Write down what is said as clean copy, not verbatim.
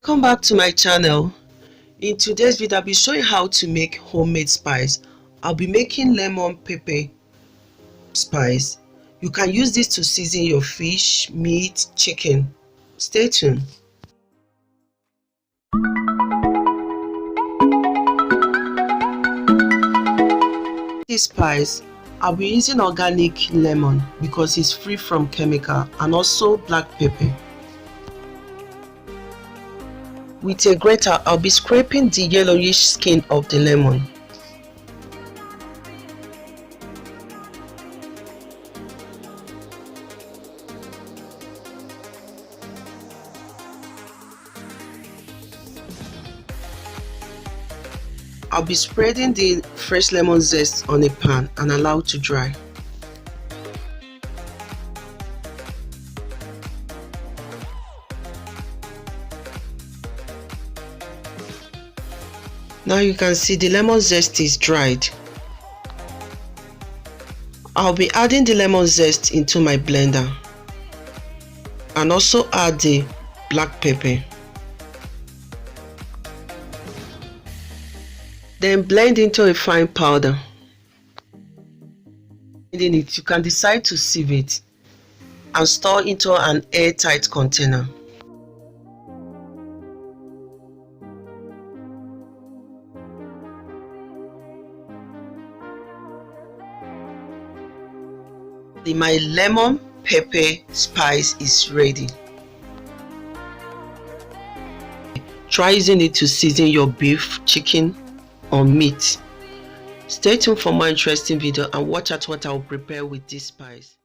Welcome back to my channel. In today's video I'll be showing how to make homemade spice. I'll be making lemon pepper spice. You can use this to season your fish, meat, chicken. Stay tuned. This spice, I'll be using organic lemon because it's free from chemical, and also black pepper. With a grater, I'll be scraping the yellowish skin of the lemon. I'll be spreading the fresh lemon zest on a pan and allow to dry. Now you can see the lemon zest is dried. I'll be adding the lemon zest into my blender and also add the black pepper. Then blend into a fine powder. In it, you can decide to sieve it and store into an airtight container. My lemon pepper spice is ready. Try using it to season your beef, chicken, or meat. Stay tuned for more interesting video and watch out what I will prepare with this spice.